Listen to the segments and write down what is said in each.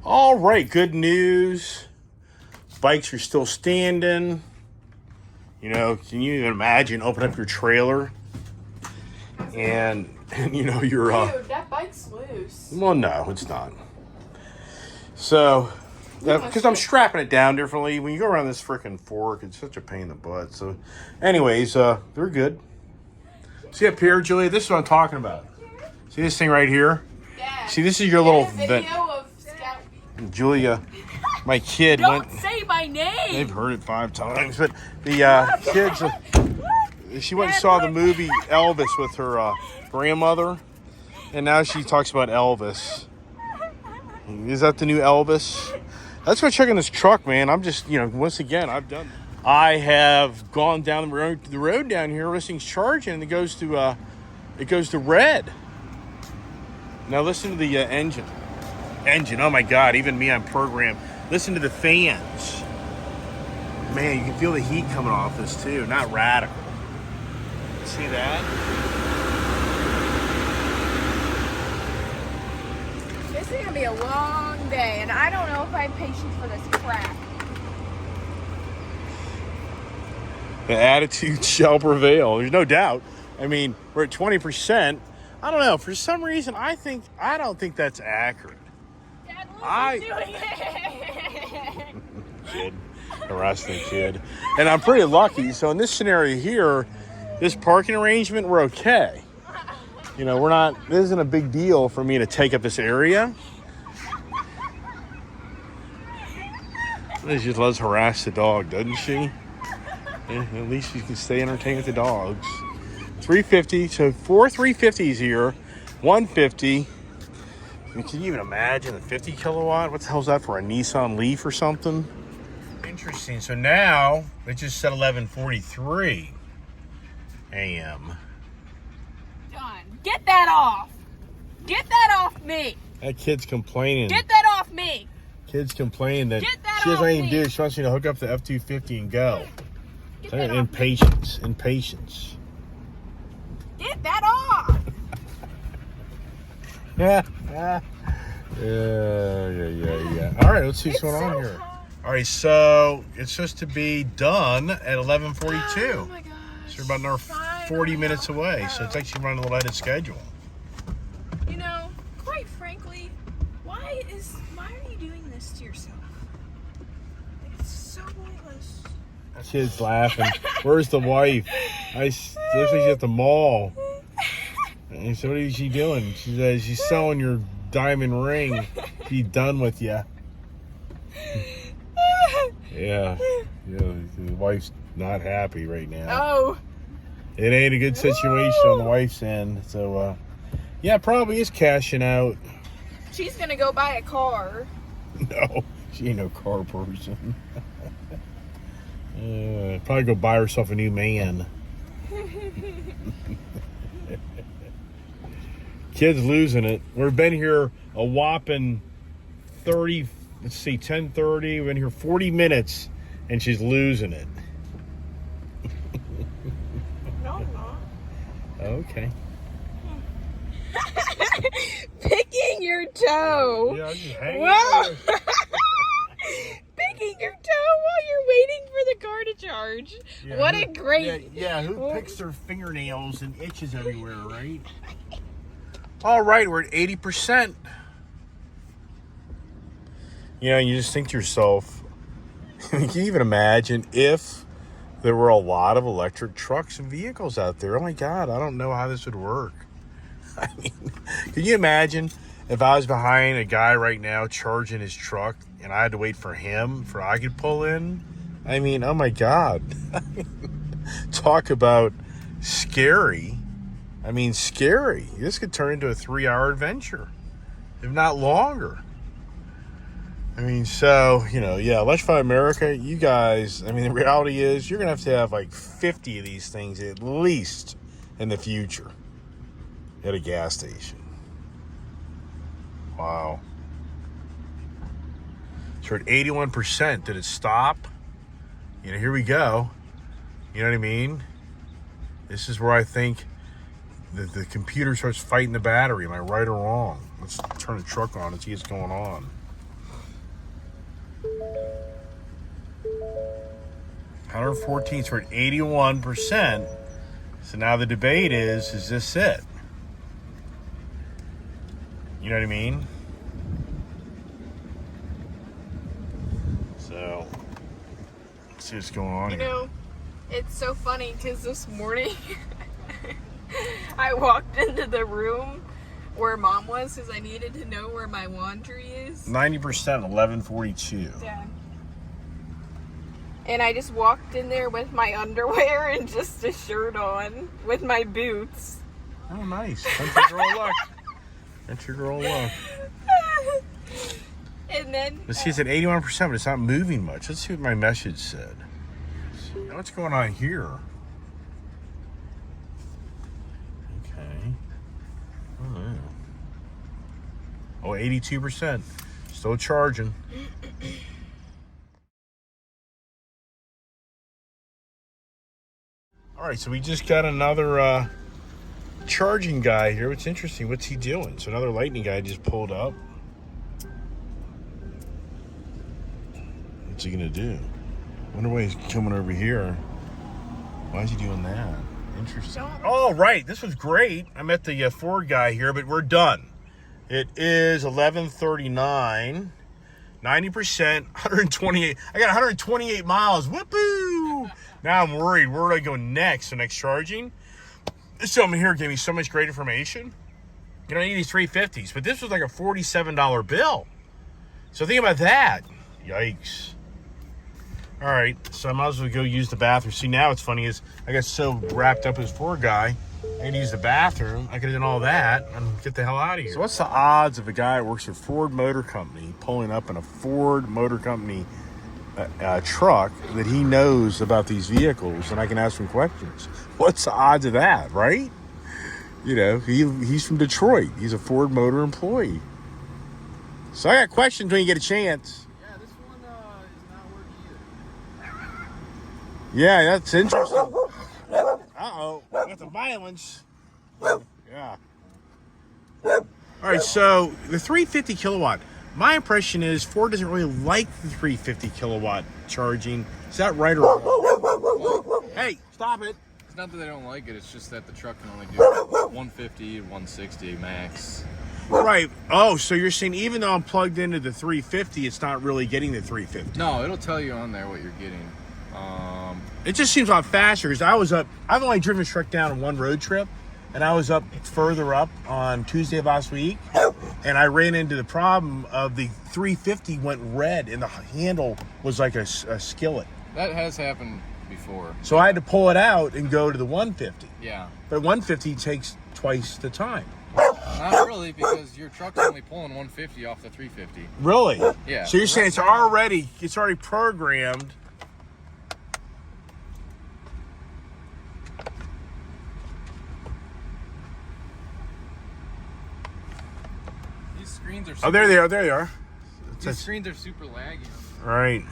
All right, good news. Bikes are still standing. You know, can you even imagine open up your trailer and you know you're Dude, that bike's loose. well, no, it's not. So because I'm strapping it down differently. When you go around this freaking fork, it's such a pain in the butt. So anyways, they're good. See up here, Julia, this is what I'm talking about. See this thing right here? Dad, See, this is your little vent. video of Scout. Julia, my kid Don't say my name. They've heard it 5 times, but the kids, she went and saw the movie Elvis with her grandmother, and now she talks about Elvis. Is that the new Elvis? Let's go check in this truck, man. I'm just, once again, I've done. I have gone down the road down here. This thing's charging, and it goes to red. Now listen to the engine. Oh my God! Even me on program. Listen to the fans. Man, you can feel the heat coming off this too. Not radical. See that? This is gonna be a long day, and I don't know if I have patience for this crap. The attitude shall prevail. There's no doubt. I mean, we're at 20%. I don't know. For some reason, I don't think that's accurate. Dad, doing it. Kid, harassing a kid, and I'm pretty lucky. So in this scenario here, this parking arrangement, we're okay. We're not. This isn't a big deal for me to take up this area. She just loves harass the dog, doesn't she? Yeah, at least you can stay entertained with the dogs. 350, so 4 350s here, 150. I mean, can you even imagine the 50 kilowatt? What the hell's that for, a Nissan Leaf or something? Interesting. So now it just said 11:43 a.m. Done. Get that off. Get that off me. That kid's complaining. Get that off me. Kid's complaining that Get that she doesn't off even me. do it. She wants you to hook up the F-250 and go. Get that off Impatience. Get that off. Yeah. All right, let's see what's going on here. All right, so it's supposed to be done at 11:42. Oh my gosh. So we're about another 40 minutes away. So it's actually running a little ahead of schedule. Quite frankly, why are you doing this to yourself? It's so pointless. Kid's laughing. Where's the wife? Looks like she's at the mall. And so what is she doing? She says she's selling your diamond ring. She's done with you. Yeah, the wife's not happy right now. Oh. It ain't a good situation on the wife's end. So, yeah, probably is cashing out. She's gonna go buy a car. No, she ain't no car person. Probably go buy herself a new man. Kid's losing it. We've been here a whopping 10:30. We've been here 40 minutes, and she's losing it. No, I'm not. Okay. Picking your toe. Yeah, I'm just hanging Whoa. there. Picking your toe while you're waiting for the car to charge. Yeah, What a great... Yeah, who picks their fingernails and itches everywhere, right? All right, we're at 80%. You just think to yourself, can you even imagine if there were a lot of electric trucks and vehicles out there? Oh my God, I don't know how this would work. I mean, can you imagine if I was behind a guy right now charging his truck and I had to wait for him I could pull in? I mean, oh my God. Talk about scary. I mean, scary. This could turn into a 3-hour adventure, if not longer. I mean, so, Electrify America, you guys, I mean, the reality is you're going to have like 50 of these things at least in the future at a gas station. Wow. So at 81%, did it stop? Here we go. You know what I mean? This is where I think the computer starts fighting the battery. Am I right or wrong? Let's turn the truck on and see what's going on. 114, so we're at 81%. So now the debate is this it? You know what I mean? So, let's see what's going on You here. know, it's so funny because this morning I walked into the room where Mom was because I needed to know where my laundry is. 90%, 1142. Yeah. And I just walked in there with my underwear and just a shirt on with my boots. Oh, nice. Country girl luck. Country girl luck. And then... Let's see, it's at 81%, but it's not moving much. Let's see what my message said. What's going on here? Okay. Oh, yeah. Oh, 82%. Still charging. All right, so we just got another charging guy here. What's interesting, what's he doing? So another lightning guy just pulled up. What's he gonna do? Wonder why he's coming over here. Why is he doing that? Interesting. Oh, right, this was great. I met the Ford guy here, but we're done. It is 11:39, 90%, 128. I got 128 miles. Whoopoo! Now I'm worried. Where do I go next? So next charging? This gentleman here gave me so much great information. You don't need these 350s, but this was like a $47 bill. So think about that. Yikes. All right, so I might as well go use the bathroom. See, now what's funny is I got so wrapped up as Ford guy, I had to use the bathroom. I could have done all that and get the hell out of here. So what's the odds of a guy that works for Ford Motor Company pulling up in a Ford Motor Company truck that he knows about these vehicles and I can ask him questions? What's the odds of that, right? You know, he's from Detroit. He's a Ford Motor employee. So I got questions when you get a chance. Yeah, this one is not working either. Yeah, that's interesting. Uh-oh, we got the violence. Yeah. All right, so the 350 kilowatt. My impression is Ford doesn't really like the 350 kilowatt charging. Is that right or wrong? Hey, stop it. It's not that they don't like it, it's just that the truck can only do 150 and 160 max. Right. Oh, so you're saying even though I'm plugged into the 350, it's not really getting the 350? No, it'll tell you on there what you're getting. It just seems a lot faster because I've only driven this truck down on one road trip, and I was up further up on Tuesday of last week, and I ran into the problem of the 350 went red and the handle was like a skillet. That has happened before. So I had to pull it out and go to the 150. Yeah. But 150 takes twice the time. Not really, because your truck's only pulling 150 off the 350. Really? Yeah. So you're saying it's already programmed. These screens are super, Oh, there they are. There they are. These screens are super laggy. Right.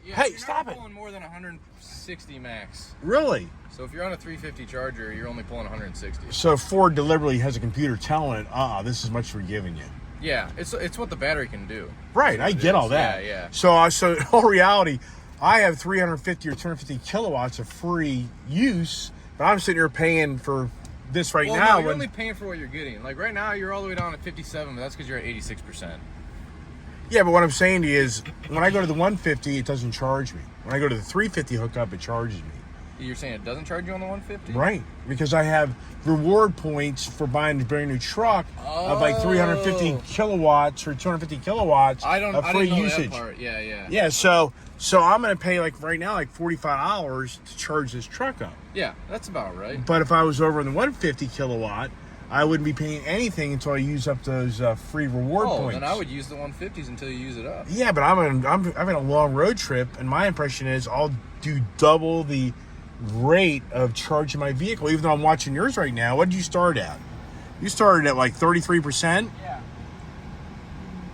Yeah, Hey, you're stop not it. pulling more than 160 max. Really? So if you're on a 350 charger, you're only pulling 160. So Ford deliberately has a computer telling it, this is much we're giving you. Yeah, it's what the battery can do. Right, I get all that. Yeah. So in all reality, I have 350 or 250 kilowatts of free use, but I'm sitting here paying for this right now. No, you're only paying for what you're getting. Like right now, you're all the way down at 57, but that's because you're at 86%. Yeah, but what I'm saying to you is, when I go to the 150, it doesn't charge me. When I go to the 350 hookup, it charges me. You're saying it doesn't charge you on the 150? Right, because I have reward points for buying a brand new truck of like 350 kilowatts or 250 kilowatts of free know usage. That part. Yeah. Yeah, so I'm going to pay like right now like $45 to charge this truck up. Yeah, that's about right. But if I was over in the 150 kilowatt, I wouldn't be paying anything until I use up those free reward points. Then I would use the 150s until you use it up. Yeah, but I'm having a long road trip, and my impression is I'll do double the rate of charging my vehicle, even though I'm watching yours right now. What did you start at? You started at like 33%? Yeah.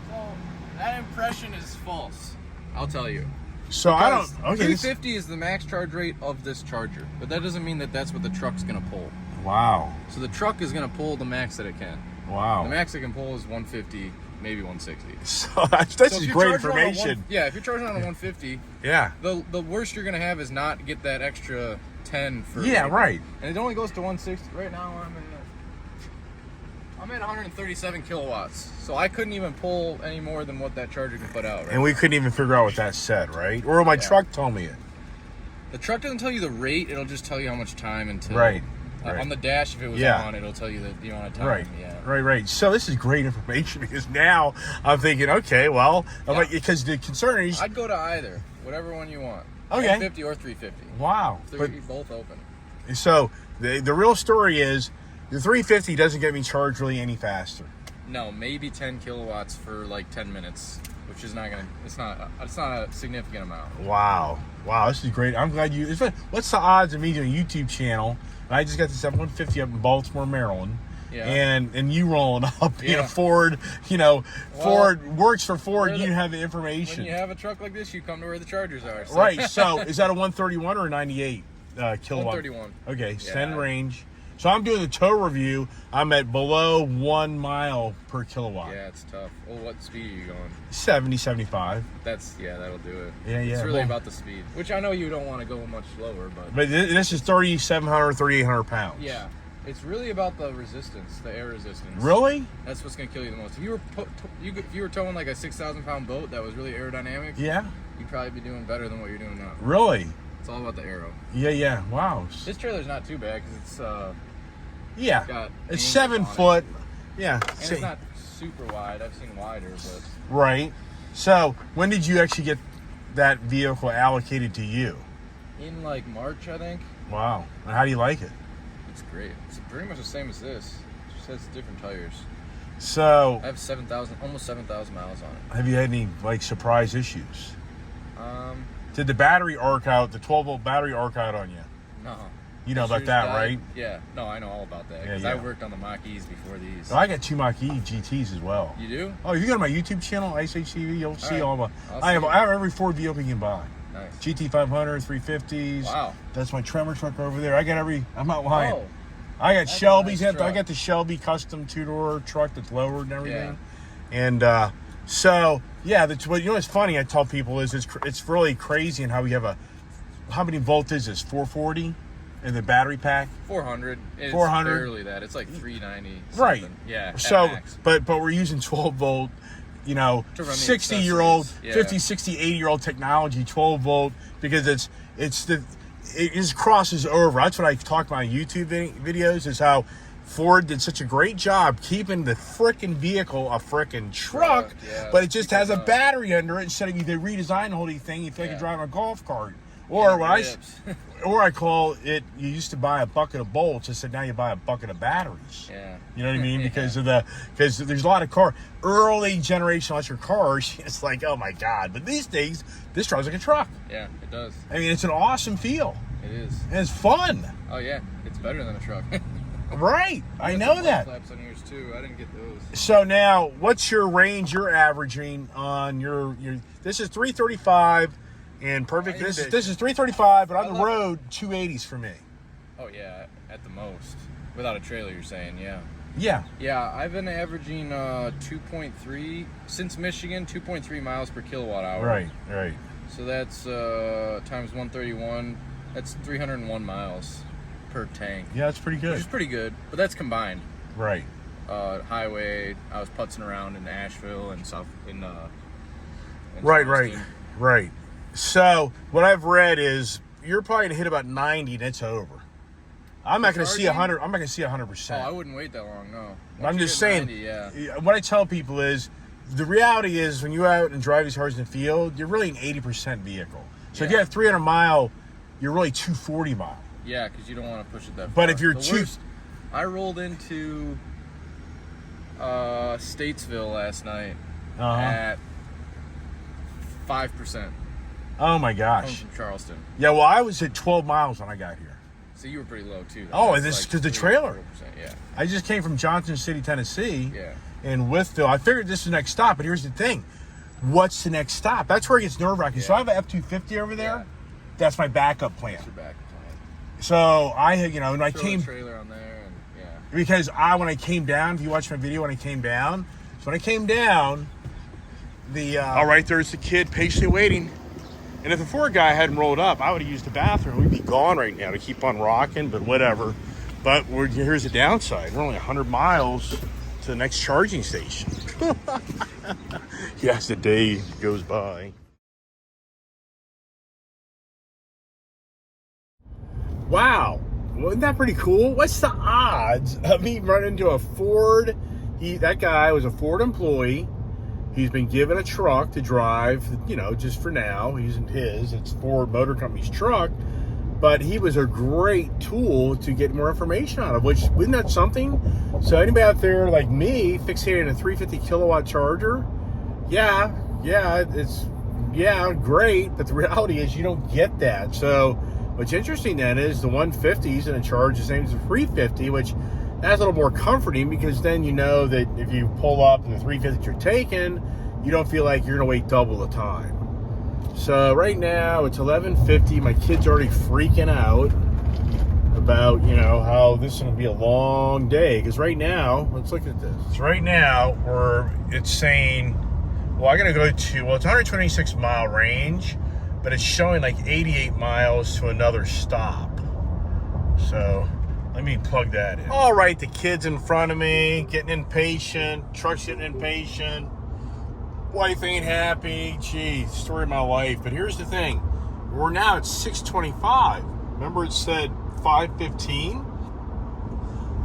So that impression is false. I'll tell you. So I don't. Okay. 350 is the max charge rate of this charger, but that doesn't mean that that's what the truck's gonna pull. Wow. So the truck is going to pull the max that it can. Wow. The max it can pull is 150, maybe 160. So that's just great information. If you're charging on a 150, Yeah. the worst you're going to have is not get that extra 10 for. Yeah, right. And it only goes to 160. Right now I'm at 137 kilowatts, so I couldn't even pull any more than what that charger can put out. Right? And we couldn't even figure out what that said, right? Or my truck told me it. The truck doesn't tell you the rate; it'll just tell you how much time until. Right. On the dash, if it was on, it'll tell you the amount of time. Right. Yeah. Right. So this is great information because now I'm thinking, okay, well, because the concern is I'd go to either, whatever one you want. Okay. 350 or 350. Wow. Both open. So the real story is the 350 doesn't get me charged really any faster. No, maybe 10 kilowatts for like 10 minutes, which is not gonna. It's not a significant amount. Wow, this is great. I'm glad you. What's the odds of me doing a YouTube channel? I just got this F-150 up in Baltimore, Maryland. Yeah. And you rolling up, Ford, Ford works for Ford. You have the information. When you have a truck like this, you come to where the chargers are. So. Right. So is that a 131 or a 98 kilowatt? 131. Okay, extended range. So I'm doing the tow review. I'm at below 1 mile per kilowatt. Yeah, it's tough. Well, what speed are you going? 70, 75. That'll do it. Yeah. It's really about the speed, which I know you don't want to go much slower, but this is 3,700, 3,800 pounds. Yeah. It's really about the resistance, the air resistance. Really? That's what's going to kill you the most. If you were towing like a 6,000 pound boat that was really aerodynamic, you'd probably be doing better than what you're doing now. Really? It's all about the aero. Yeah. Wow. This trailer's not too bad because it's it's 7 foot. Yeah. And it's not super wide. I've seen wider, but right. So when did you actually get that vehicle allocated to you? In like March, I think. Wow. And how do you like it? It's great. It's pretty much the same as this. It just has different tires. So I have almost 7,000 miles on it. Have you had any like surprise issues? Did the battery arc out? The 12-volt battery arc out on you? No. You know about that, right? Yeah. No, I know all about that because I worked on the Mach-E's before these. Oh, I got two Mach-E GTs as well. You do? Oh, if you go to my YouTube channel, IceHTV, you'll see all my. I have every Ford vehicle you can buy. Nice. GT500, 350s. Wow. That's my Tremor truck over there. I got I'm not lying. Oh, I got Shelby's. Nice I got the Shelby custom 2-door truck that's lowered and everything. Yeah. And so you know what's funny? I tell people is it's really crazy and how we have how many volt is this? 440 in the battery pack. 400. It's 400. Barely that. It's like 390. Right. Yeah. So, but we're using 12 volt. 60-year-old, 50, 60, 80-year-old technology, 12 volt, because it just crosses over. That's what I talk about in YouTube videos, is how Ford did such a great job keeping the frickin' vehicle a frickin' truck, but it just has a battery under it instead of they redesigned the whole thing. You feel like you're driving a golf cart. Or or I call it, you used to buy a bucket of bolts. I said now you buy a bucket of batteries. Yeah. You know what I mean? Because there's a lot of early generation electric cars. It's like, oh my God. But these days, this drives like a truck. Yeah, it does. I mean, it's an awesome feel. It is. And it's fun. Oh yeah, it's better than a truck. Right. I know that. Flaps on yours too. I didn't get those. So now, what's your range you're averaging on your this is 335. And perfect. This is 335, but on the road 280s for me. Oh yeah, at the most, without a trailer. You're saying, yeah. Yeah. Yeah, I've been averaging 2.3 since Michigan, 2.3 miles per kilowatt hour. Right. So that's times 131. That's 301 miles per tank. Yeah, that's pretty good. Which is pretty good, but that's combined. Right. Highway. I was putzing around in Asheville and stuff in. Right. So what I've read is you're probably gonna hit about 90 and it's over. I'm not gonna see 100. I'm not gonna see 100%. Oh, I wouldn't wait that long. No. I'm just saying. 90, what I tell people is the reality is when you out and drive these cars in the field, you're really an 80% vehicle. So if you have 300 mile, you're really 240 mile. Yeah, because you don't want to push it that far. But if you're I rolled into Statesville last night at 5%. Oh my gosh. From Charleston. Yeah, well, I was at 12 miles when I got here. So you were pretty low too. This because the trailer. Yeah. I just came from Johnson City, Tennessee. Yeah. And Withville. I figured this is the next stop, but here's the thing. What's the next stop? That's where it gets nerve-wracking. Yeah. So I have an F-250 over there. Yeah. That's my backup plan. That's your backup plan. So I had, and I came. Trailer on there. Because when I came down, if you watch my video when I came down, so when I came down, all right, there's the kid patiently waiting. And if the Ford guy hadn't rolled up, I would have used the bathroom. We'd be gone right now to keep on rocking, but whatever. But here's the downside. We're only 100 miles to the next charging station. Yes, the day goes by. Wow. Wasn't that pretty cool? What's the odds of me running into a Ford? That guy was a Ford employee. He's been given a truck to drive, just for now. It's Ford Motor Company's truck. But he was a great tool to get more information out of, which, isn't that something? So anybody out there like me, fixated on a 350 kilowatt charger, yeah, it's great. But the reality is you don't get that. So what's interesting then is the 150 is going to charge the same as the 350, which that's a little more comforting, because then you know that if you pull up and the 350 you're taking, you don't feel like you're going to wait double the time. So right now it's 11:50. My kid's already freaking out about, how this is going to be a long day. Because right now, let's look at this. So right now, it's saying, I'm going to go to, it's 126 mile range, but it's showing like 88 miles to another stop. So let me plug that in. All right, the kid's in front of me, getting impatient, truck's getting impatient. Wife ain't happy. Gee, story of my life. But here's the thing. We're now at 6:25. Remember it said 5:15?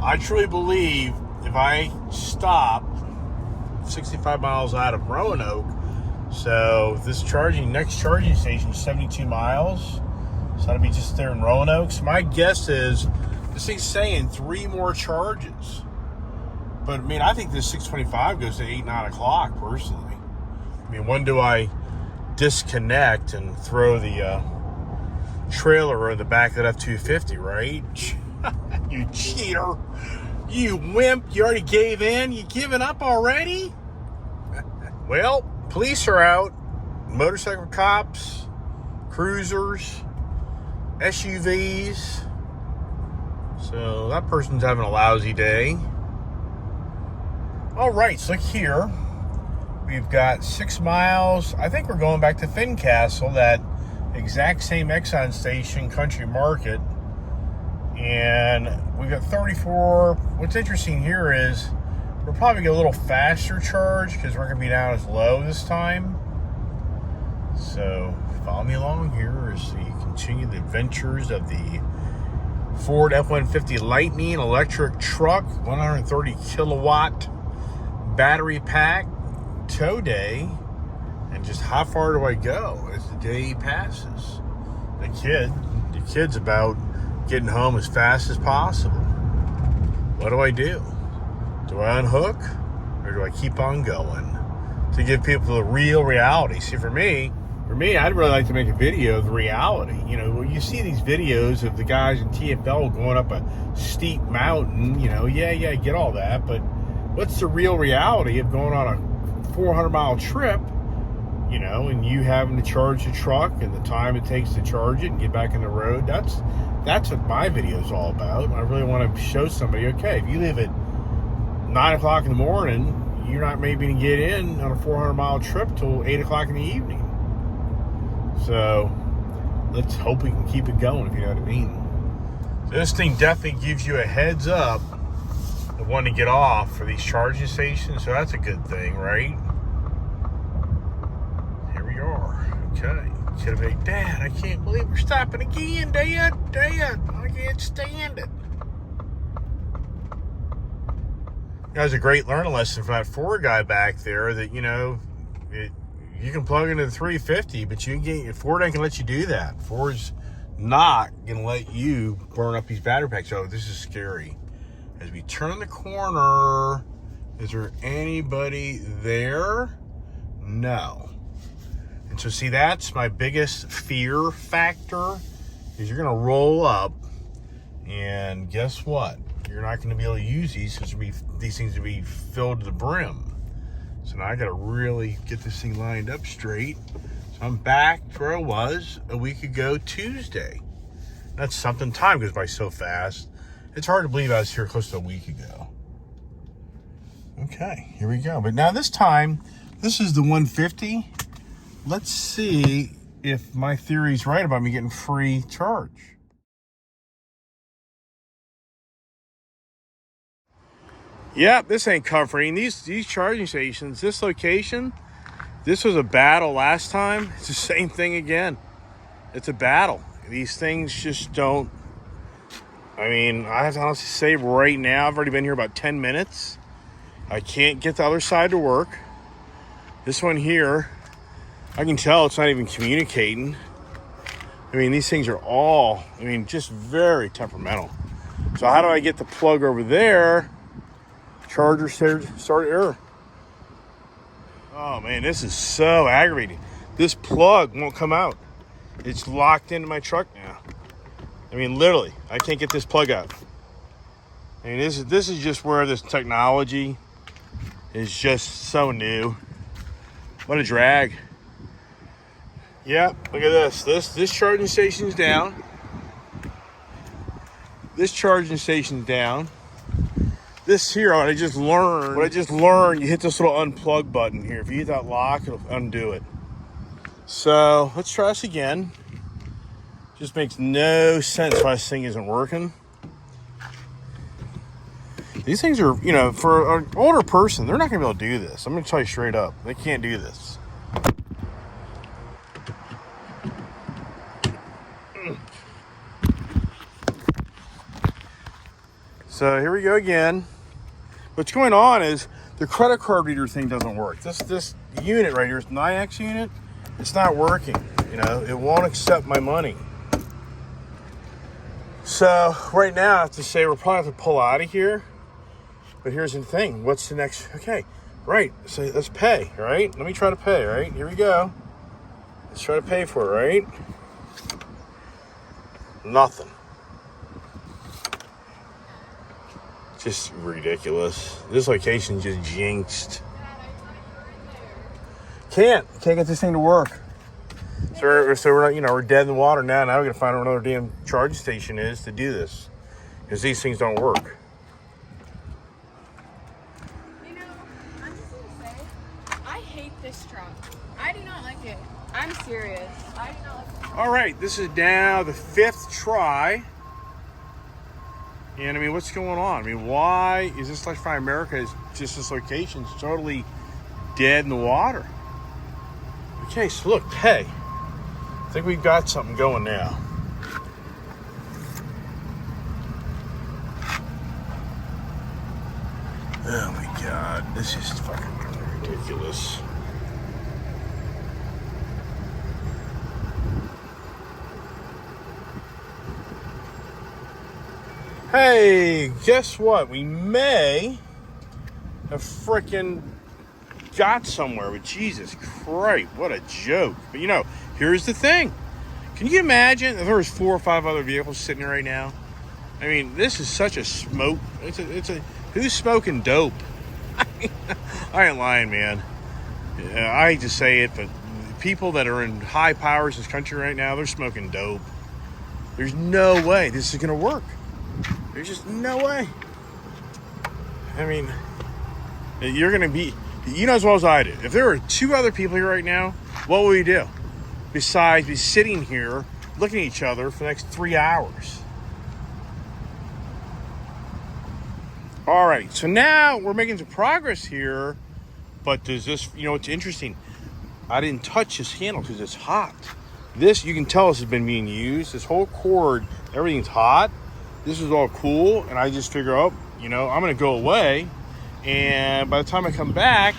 I truly believe if I stop 65 miles out of Roanoke, so this next charging station is 72 miles. So that'll be just there in Roanoke. So my guess is this thing's saying 3 more charges. But I think this 6:25 goes to 8, 9 o'clock personally. When do I disconnect and throw the trailer in the back of that F-250, right? You cheater. You wimp. You already gave in? You giving up already? Well, police are out. Motorcycle cops, cruisers, SUVs. So that person's having a lousy day. All right, so look here. We've got 6 miles. I think we're going back to Fincastle, that exact same Exxon station, Country Market. And we've got 34. What's interesting here is we're probably get a little faster charge because we're going to be down as low this time. So follow me along here as we continue the adventures of the Ford F-150 Lightning electric truck, 130 kilowatt battery pack. Tow day, and just how far do I go as the day passes? The kid's about getting home as fast as possible. What do I do? Do I unhook, or do I keep on going to give people the real reality? See, for me, I'd really like to make a video of the reality. You see these videos of the guys in TFL going up a steep mountain. Yeah, I get all that, but what's the real reality of going on a 400-mile trip, and you having to charge the truck and the time it takes to charge it and get back in the road? That's what my video is all about. I really want to show somebody, okay, if you leave at 9 o'clock in the morning, you're not maybe going to get in on a 400-mile trip till 8 o'clock in the evening. So let's hope we can keep it going, if you know what I mean. So this thing definitely gives you a heads up of when to get off for these charging stations, so that's a good thing, right? Here we are. Okay. Should have been, Dad, I can't believe we're stopping again, Dad, I can't stand it. That was a great learning lesson from that Ford guy back there, that, you can plug into the 350, but Ford ain't gonna let you do that. Ford's not gonna let you burn up these battery packs. Oh, this is scary. As we turn the corner, is there anybody there? No. And so see, that's my biggest fear factor, is you're gonna roll up and guess what? You're not gonna be able to use these because these things will be filled to the brim. So now I gotta really get this thing lined up straight. So I'm back to where I was a week ago Tuesday. That's something. Time goes by so fast. It's hard to believe I was here close to a week ago. Okay, here we go. But now this time, this is the 150. Let's see if my theory's right about me getting free charge. Yep, this ain't comforting. These charging stations, this location, this was a battle last time. It's the same thing again. It's a battle. These things just don't. I mean, I have to honestly say right now, I've already been here about 10 minutes. I can't get the other side to work. This one here, I can tell it's not even communicating. I mean, these things are all, just very temperamental. So how do I get the plug over there? Charger start error. Oh man, this is so aggravating. This plug won't come out. It's locked into my truck now. Literally, I can't get this plug out. This is just where this technology is just so new. What a drag. Yeah, look at this. This charging station's down. This charging station's down. This here, what I just learned, you hit this little unplug button here. If you hit that lock, it'll undo it. So let's try this again. Just makes no sense why this thing isn't working. These things are, for an older person, they're not going to be able to do this. I'm going to tell you straight up. They can't do this. So here we go again. What's going on is the credit card reader thing doesn't work. This unit right here, this NIAX unit, it's not working. It won't accept my money. So right now I have to say we're probably have to pull out of here. But here's the thing. What's the next? Okay, right. So let's pay, right? Let me try to pay, right? Here we go. Let's try to pay for it, right? Nothing. Just ridiculous. This location just jinxed. Can't get this thing to work. So we're not, we're dead in the water now. Now we gotta find out where another damn charging station is to do this, because these things don't work. I'm just gonna say, I hate this truck. I do not like it. I'm serious. I do not like it. All right, this is now the 5th try. And what's going on? Why is this Electrify America is just this location's totally dead in the water? Okay, so look, pay. I think we've got something going now. Oh my God, this is fucking ridiculous. Hey, guess what? We may have frickin' got somewhere, but Jesus Christ, what a joke. But here's the thing. Can you imagine if there was 4 or 5 other vehicles sitting here right now? This is such a smoke. Who's smoking dope? I ain't lying, man. I hate to say it, but people that are in high powers in this country right now, they're smoking dope. There's no way this is going to work. There's just no way. You're going to be, as well as I do. If there were 2 other people here right now, what would we do? Besides be sitting here looking at each other for the next 3 hours. All right, so now we're making some progress here, but does this, it's interesting. I didn't touch this handle because it's hot. This, you can tell this has been being used. This whole cord, everything's hot. This is all cool, and I just figure, I'm going to go away, and by the time I come back,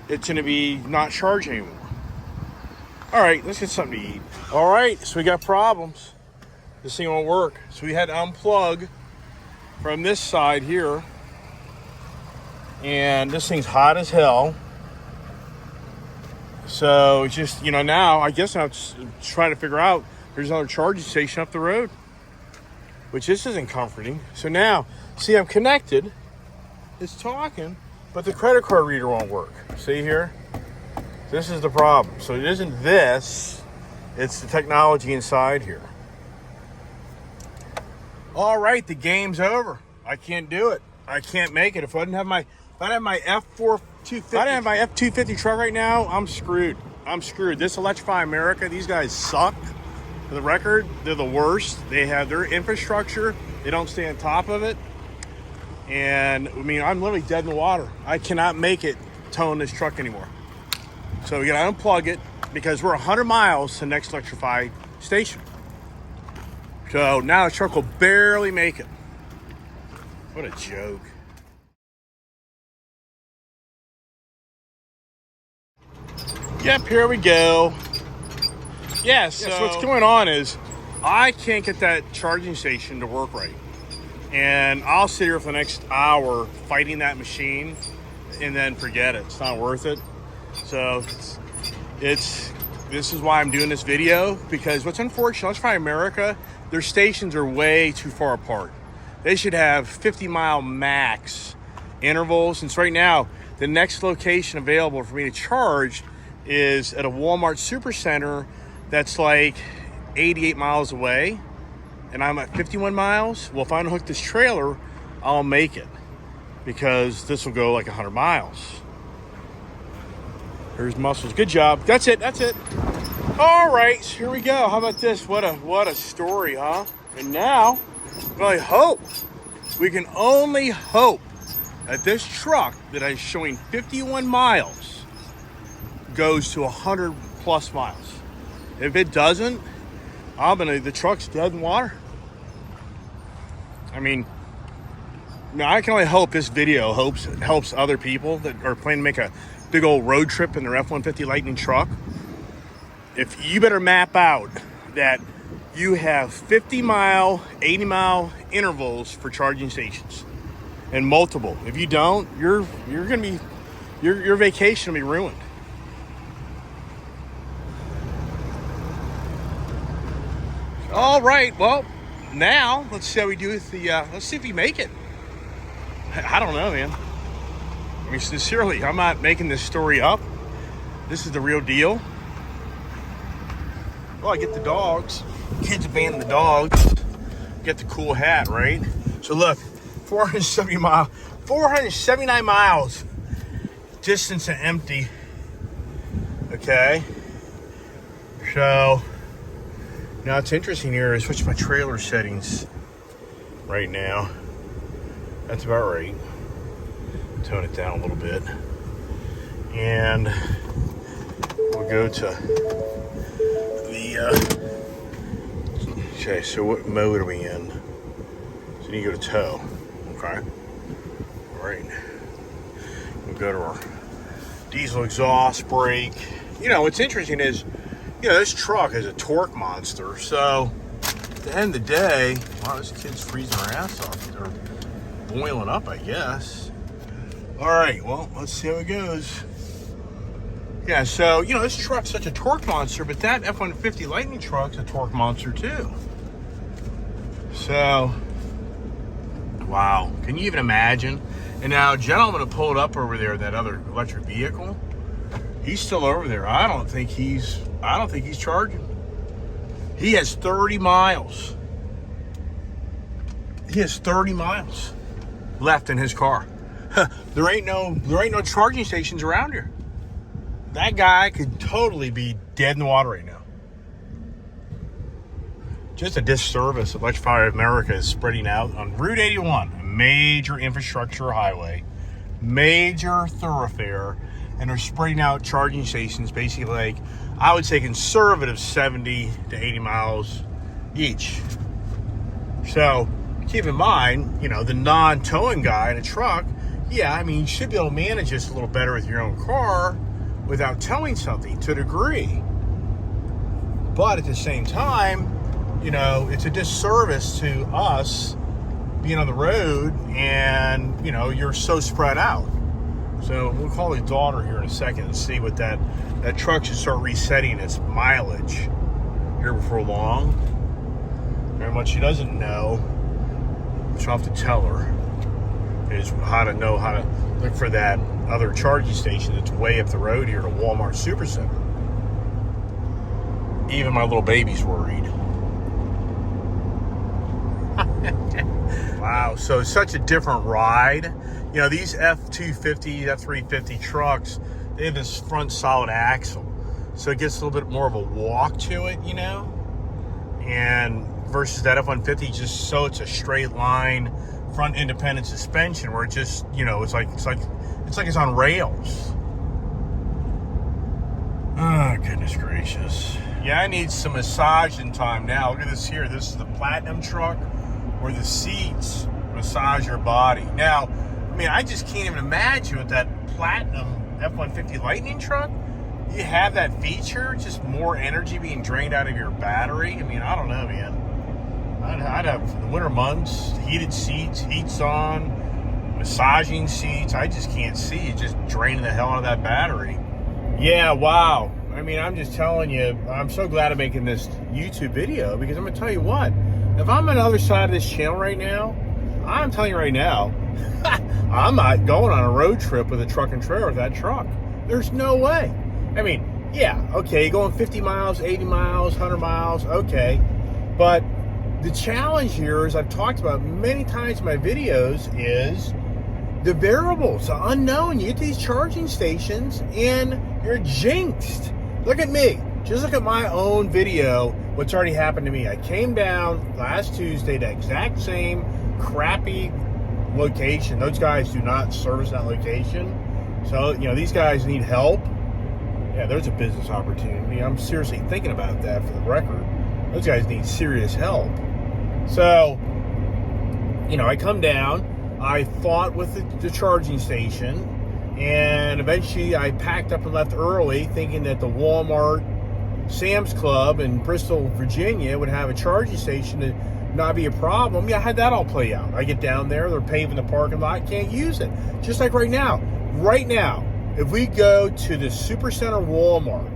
it's going to be not charging anymore. All right, let's get something to eat. All right, so we got problems. This thing won't work. So we had to unplug from this side here, and this thing's hot as hell. So it's just, now I guess I'm trying to figure out there's another charging station up the road, which this isn't comforting. So now, see, I'm connected. It's talking, but the credit card reader won't work. See here? This is the problem. So it isn't this, it's the technology inside here. All right, the game's over. I can't do it. I can't make it. If I didn't have my F-150, if I didn't have my F-250 truck right now, I'm screwed. I'm screwed. This Electrify America, these guys suck. For the record, they're the worst. They have their infrastructure. They don't stay on top of it. And, I mean, I'm literally dead in the water. I cannot make it towing this truck anymore. So we got to unplug it because we're 100 miles to the next Electrify station. So now the truck will barely make it. What a joke. Yep, here we go. Yeah, so what's going on is I can't get that charging station to work right. And I'll sit here for the next hour fighting that machine and then forget it. It's not worth it. So this is why I'm doing this video, because what's unfortunate, Electrify America, their stations are way too far apart. They should have 50-mile max intervals. Since right now, the next location available for me to charge is at a Walmart Supercenter that's like 88 miles away, and I'm at 51 miles. Well, if I unhook this trailer, I'll make it, because this will go like 100 miles. Here's Muscles. Good job. That's it. That's it. All right, so here we go. How about this? What a story, huh? And now, we can only hope that this truck that is showing 51 miles goes to 100 plus miles. If it doesn't, the truck's dead in water. I mean, I can only hope this video helps other people that are planning to make a big old road trip in their F-150 Lightning truck. If you better map out that you have 50-mile, 80-mile intervals for charging stations, and multiple. If you don't, your vacation will be ruined. All right, well, now let's see how we do with the. Let's see if we make it. I don't know, man. I mean, sincerely, I'm not making this story up. This is the real deal. Well, I get the dogs. Kids abandon the dogs. Get the cool hat, right? So look, 479 miles. Distance to empty. Okay. So now it's interesting here. I switch my trailer settings right now. That's about right. Tone it down a little bit. And we'll go to the okay, so what mode are we in? So you need to go to tow. Okay. All right. We'll go to our diesel exhaust brake. You know, what's interesting is, this truck is a torque monster. So at the end of the day, wow, this kid's freezing her ass off. They're boiling up, I guess. All right, well, let's see how it goes. Yeah, so, this truck's such a torque monster, but that F-150 Lightning truck's a torque monster too. So, wow, can you even imagine? And now, gentleman who pulled up over there, that other electric vehicle, he's still over there. I don't think he's charging. He has 30 miles. He has 30 miles left in his car. There ain't no charging stations around here. That guy could totally be dead in the water right now. Just a disservice. Electrify America is spreading out on Route 81, a major infrastructure highway, major thoroughfare, and they're spreading out charging stations basically like, I would say conservative 70 to 80 miles each. So keep in mind, the non-towing guy in a truck, yeah, I mean, you should be able to manage this a little better with your own car without towing something to a degree. But at the same time, it's a disservice to us being on the road and, you're so spread out. So we'll call his daughter here in a second and see what that truck should start resetting its mileage here before long. Very much she doesn't know, which I'll have to tell her, is how to look for that other charging station that's way up the road here to Walmart Supercenter. Even my little baby's worried. Wow, so it's such a different ride. You know, these F-250, F-350 trucks, they have this front solid axle. So it gets a little bit more of a walk to it, you know? And versus that F-150, just so it's a straight line, front independent suspension where it just, you know, it's like it's on rails. Oh, goodness gracious. Yeah, I need some massaging time now. Look at this here. This is the Platinum truck where the seats massage your body. Now, I mean, I just can't even imagine with that Platinum F-150 Lightning truck, you have that feature, just more energy being drained out of your battery. I mean, I don't know, man. I'd have the winter months, heated seats, heats on, massaging seats. I just can't see it just draining the hell out of that battery. Yeah, wow. I mean, I'm just telling you, I'm so glad I'm making this YouTube video because I'm going to tell you what. If I'm on the other side of this channel right now, I'm telling you right now, I'm not going on a road trip with a truck and trailer with that truck. There's no way. I mean, yeah, okay, going 50 miles, 80 miles, 100 miles, okay. But the challenge here, as I've talked about many times in my videos, is the variables, the unknown. You get to these charging stations and you're jinxed. Look at me. Just look at my own video, what's already happened to me. I came down last Tuesday, the exact same crappy location. Those guys do not service that location. So, you know, these guys need help. Yeah, there's a business opportunity. I'm seriously thinking about that for the record. Those guys need serious help. So, you know, I come down, I fought with the charging station, and eventually I packed up and left early thinking that the Walmart Sam's Club in Bristol, Virginia would have a charging station and not be a problem. Yeah, I had that all play out. I get down there, they're paving the parking lot, can't use it. Just like right now. Right now, if we go to the Supercenter Walmart,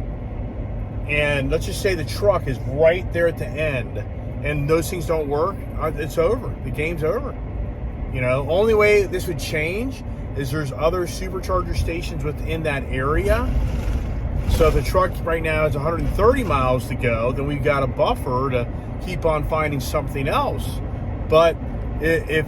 and let's just say the truck is right there at the end, and those things don't work, it's over. The game's over. You know, only way this would change is there's other supercharger stations within that area. So if the truck right now is 130 miles to go, then we've got a buffer to keep on finding something else. But if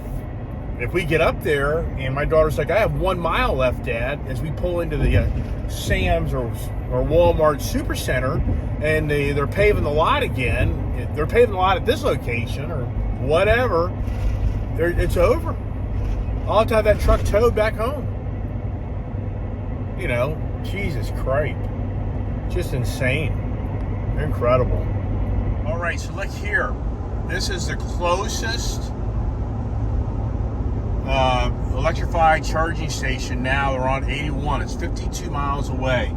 we get up there and my daughter's like, I have 1 mile left, Dad, as we pull into the Sam's or Walmart Supercenter, and they're paving the lot again, they're paving the lot at this location or whatever, it's over. I'll have to have that truck towed back home. You know, Jesus Christ. Just insane. Incredible. All right, so look here. This is the closest Electrify charging station now. They're on 81. It's 52 miles away.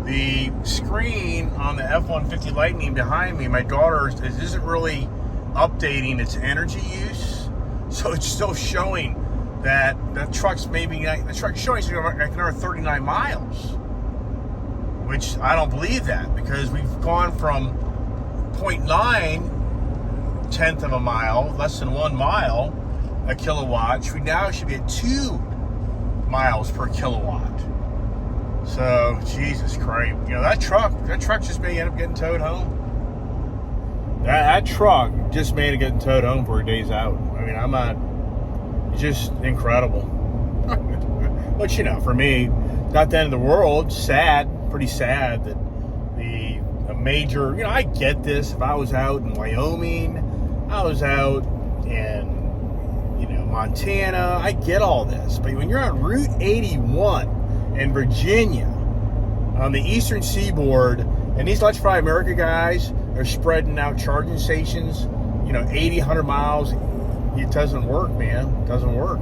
The screen on the F-150 Lightning behind me, my daughter, isn't really updating its energy use. So it's still showing that the truck's showing like another 39 miles. Which I don't believe that, because we've gone from 0.9 tenth of a mile, less than 1 mile, a kilowatt. We now should be at 2 miles per kilowatt. So, Jesus Christ. You know, that truck just may end up getting towed home. That truck just may end up getting towed home for a day's out. I mean, I'm not, just incredible. But, you know, for me, not the end of the world. Sad. Pretty sad that a major, you know, I get this. If I was out in Wyoming, I was out in, you know, Montana, I get all this. But when you're on Route 81 in Virginia, on the eastern seaboard, and these Electrify America guys are spreading out charging stations, you know, 80, 100 miles, it doesn't work, man. It doesn't work.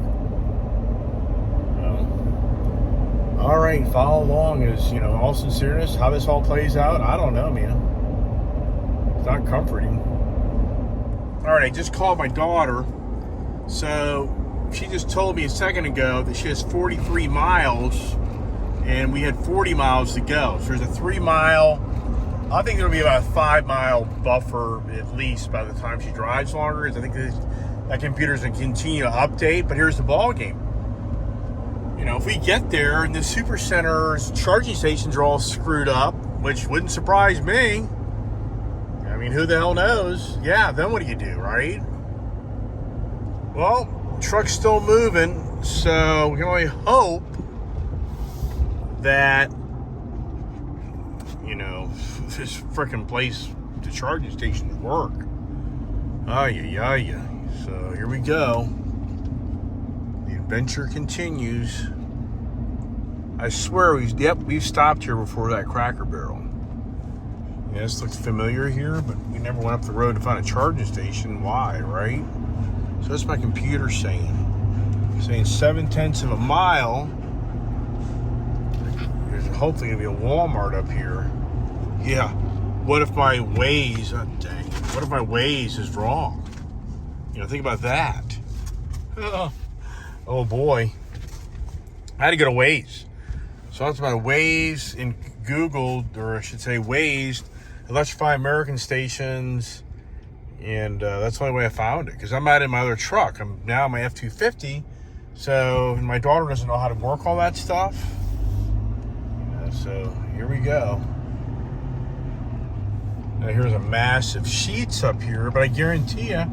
All right, follow along as, you know, all sincereness, how this all plays out, I don't know, man. It's not comforting. All right, I just called my daughter. So she just told me a second ago that she has 43 miles and we had 40 miles to go. So there's a 3 mile, I think there'll be about a 5 mile buffer at least by the time she drives longer. I think that computer's gonna continue to update, but here's the ball game. You know, if we get there and the Supercenter's charging stations are all screwed up, which wouldn't surprise me. I mean, who the hell knows? Yeah, then what do you do, right? Well, truck's still moving, so we can only hope that, you know, this freaking place, the charging stations work. Yeah. So here we go. The adventure continues. I swear we've stopped here before that Cracker Barrel. Yeah, this looks familiar here, but we never went up the road to find a charging station. Why, right? So that's my computer saying 0.7 of a mile. There's hopefully gonna be a Walmart up here. Yeah. What if my Waze? Oh, dang. What if my Waze is wrong? You know, think about that. Oh boy. I had to go to Waze. So I was my Waze and Googled, or I should say Waze, Electrify American Stations, and that's the only way I found it, because I'm out in my other truck. I'm now in my F-150, so and my daughter doesn't know how to work all that stuff. So here we go. Now here's a massive sheets up here, but I guarantee you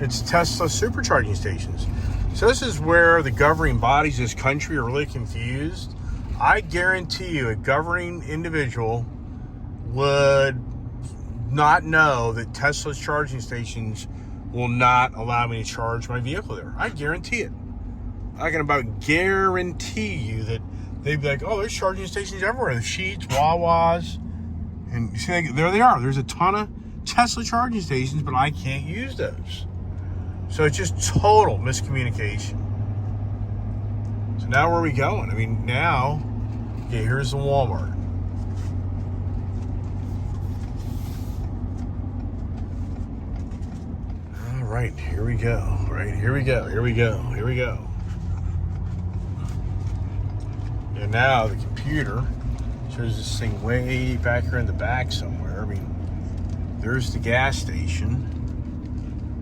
it's Tesla supercharging stations. So this is where the governing bodies of this country are really confused. I guarantee you a governing individual would not know that Tesla's charging stations will not allow me to charge my vehicle there. I guarantee it. I can about guarantee you that they'd be like, oh, there's charging stations everywhere. The Sheets, Wawas. And you see, there they are. There's a ton of Tesla charging stations, but I can't use those. So it's just total miscommunication. So now where are we going? I mean, now, okay, here's the Walmart. All right, here we go. Right, here we go. And now the computer shows this thing way back here in the back somewhere. I mean, there's the gas station.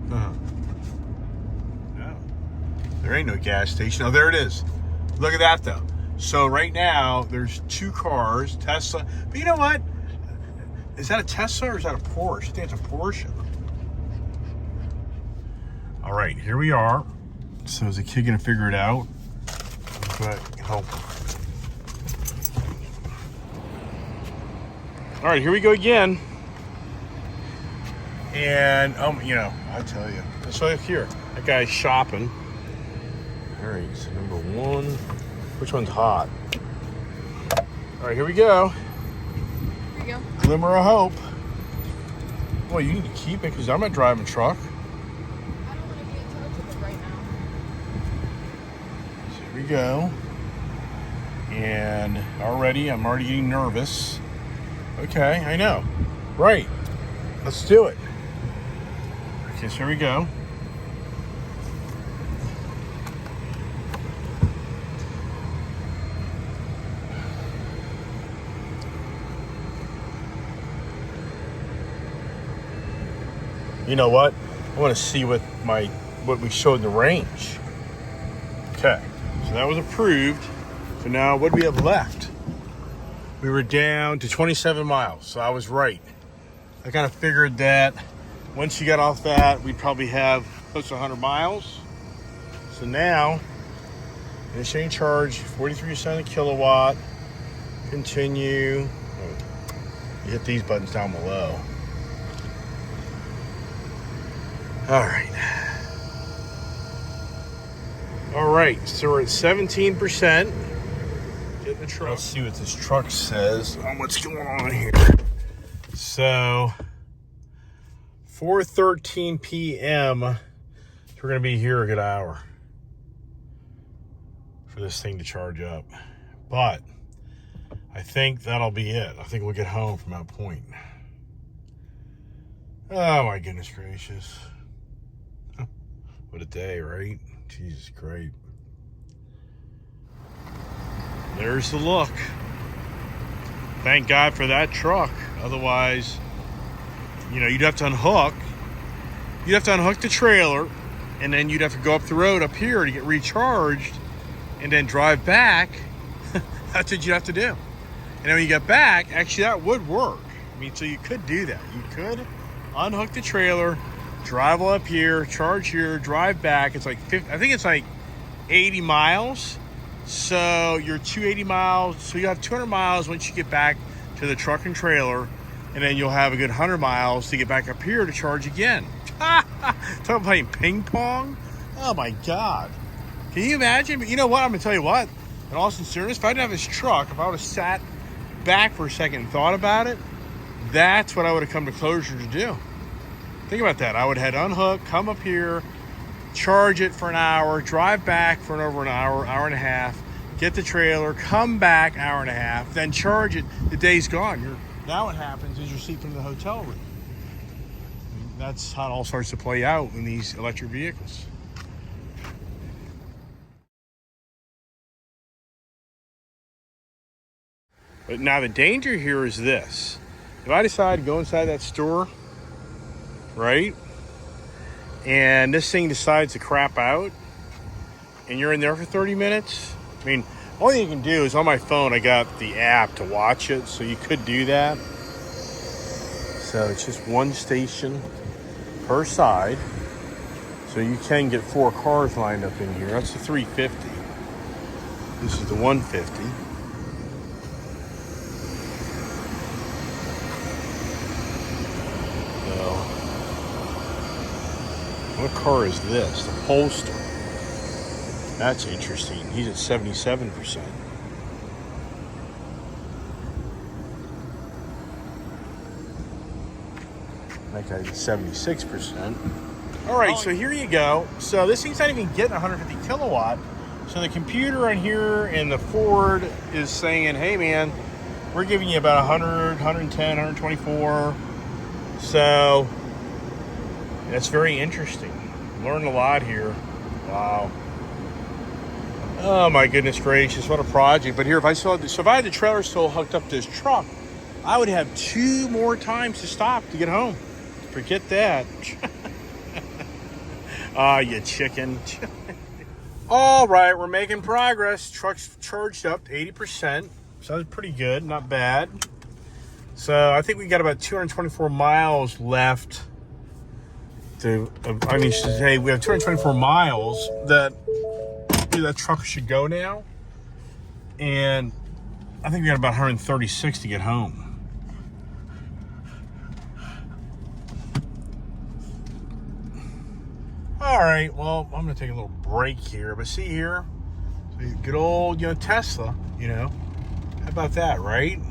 No, there ain't no gas station. Oh, there it is. Look at that, though. So right now, there's two cars, Tesla. But you know what? Is that a Tesla or is that a Porsche? I think it's a Porsche. All right, here we are. So is the kid gonna figure it out? But help. All right, here we go again. And you know, I'll tell you. So here, that guy's shopping. All right, so number one. Which one's hot? All right, here we go. Here you go. Glimmer of hope. Well, you need to keep it because I'm not driving a truck. I don't want to be in touch with it right now. So here we go. And I'm already getting nervous. Okay, I know. Right. Let's do it. Okay, so here we go. You know what? I want to see what we showed in the range. Okay, so that was approved. So now what do we have left? We were down to 27 miles, so I was right. I kind of figured that once you got off that, we'd probably have close to 100 miles. So now, initiating charge, 43% a kilowatt. Continue. You hit these buttons down below. All right, so we're at 17%. Get the truck. Let's see what this truck says on what's going on here. So, 4:13 p.m. So we're gonna be here a good hour for this thing to charge up. But I think that'll be it. I think we'll get home from that point. Oh my goodness gracious. What a day, right? Jesus, great. There's the look. Thank God for that truck. Otherwise, you know, you'd have to unhook. You'd have to unhook the trailer, and then you'd have to go up the road up here to get recharged, and then drive back. That's what you'd have to do. And then when you get back, actually that would work. I mean, so you could do that. You could unhook the trailer, drive up here, charge here, drive back. It's like 50, I think it's like 80 miles. So you're 280 miles. So you have 200 miles once you get back to the truck and trailer, and then you'll have a good 100 miles to get back up here to charge again. Talk about playing ping pong. Oh my God. Can you imagine? But you know what? I'm going to tell you what. In all sincerity, if I didn't have this truck, if I would have sat back for a second and thought about it, that's what I would have come to closure to do. Think about that. I would have unhooked, come up here, charge it for an hour, drive back for over an hour, hour and a half, get the trailer, come back hour and a half, then charge it. The day's gone. Now what happens is you're sleeping in the hotel room. That's how it all starts to play out in these electric vehicles. But now the danger here is this. If I decide to go inside that store, right, and this thing decides to crap out, and you're in there for 30 minutes, I mean, all you can do is on my phone, I got the app to watch it, so you could do that. So it's just one station per side. So you can get 4 cars lined up in here. That's the 350. This is the 150. What car is this? The Polestar. That's interesting. He's at 77%. That guy's at 76%. All right, so here you go. So this thing's not even getting 150 kilowatt. So the computer on here in the Ford is saying, hey man, we're giving you about 100, 110, 124. So that's very interesting. Learned a lot here. Wow. Oh my goodness gracious, what a project. But here, if I had the trailer still hooked up to this truck, I would have 2 more times to stop to get home. Forget that. Ah, you chicken. All right, we're making progress. Truck's charged up to 80%. Sounds pretty good, not bad. So I think we got about 224 miles left. We have 224 miles that truck should go now, and I think we got about 136 to get home. All right, well, I'm gonna take a little break here, but see here, good old Tesla, how about that, right?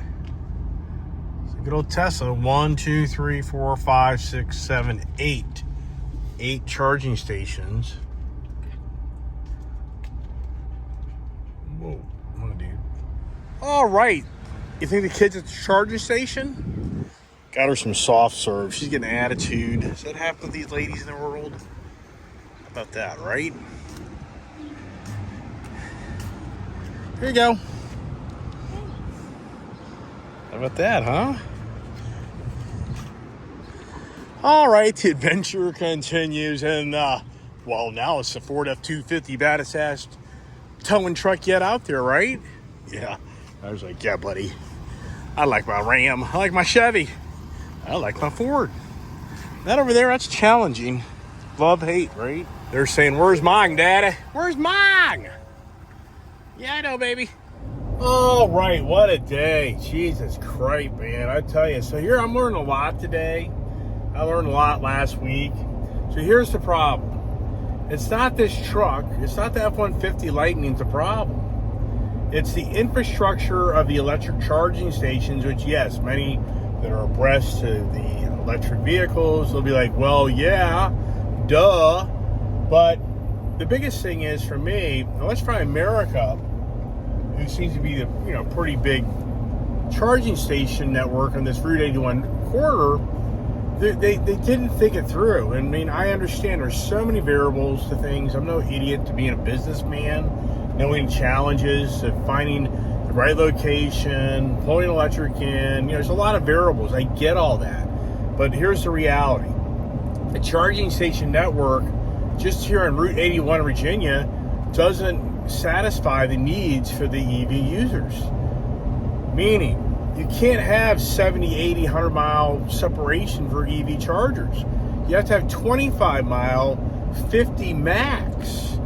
Good old Tesla. 1, 2, 3, 4, 5, 6, 7, 8 charging stations. Whoa, what a dude. All right. You think the kid's at the charging station? Got her some soft serve. She's getting an attitude. Does that happen with these ladies in the world? How about that, right? Here you go. How about that, huh? All right, the adventure continues, and now it's the Ford F-250, baddest ass towing truck yet out there, right? Yeah. I was like, yeah, buddy. I like my Ram. I like my Chevy. I like my Ford. That over there, that's challenging. Love, hate, right? They're saying, where's mine, Daddy? Where's mine? Yeah, I know, baby. All right, what a day. Jesus Christ, man. I tell you. So here, I'm learning a lot today. I learned a lot last week. So here's the problem. It's not this truck. It's not the F-150 Lightning's the problem. It's the infrastructure of the electric charging stations, which, yes, many that are abreast to the electric vehicles, they'll be like, well, yeah, duh. But the biggest thing is, for me, Electrify America, who seems to be the pretty big charging station network on this Route 81 corridor, they didn't think it through. And I mean, I understand there's so many variables to things. I'm no idiot to being a businessman, knowing challenges of finding the right location, pulling electric in. There's a lot of variables. I get all that. But here's the reality. The charging station network just here on Route 81 Virginia doesn't satisfy the needs for the EV users. Meaning, you can't have 70, 80, 100 mile separation for EV chargers. You have to have 25 mile, 50 max.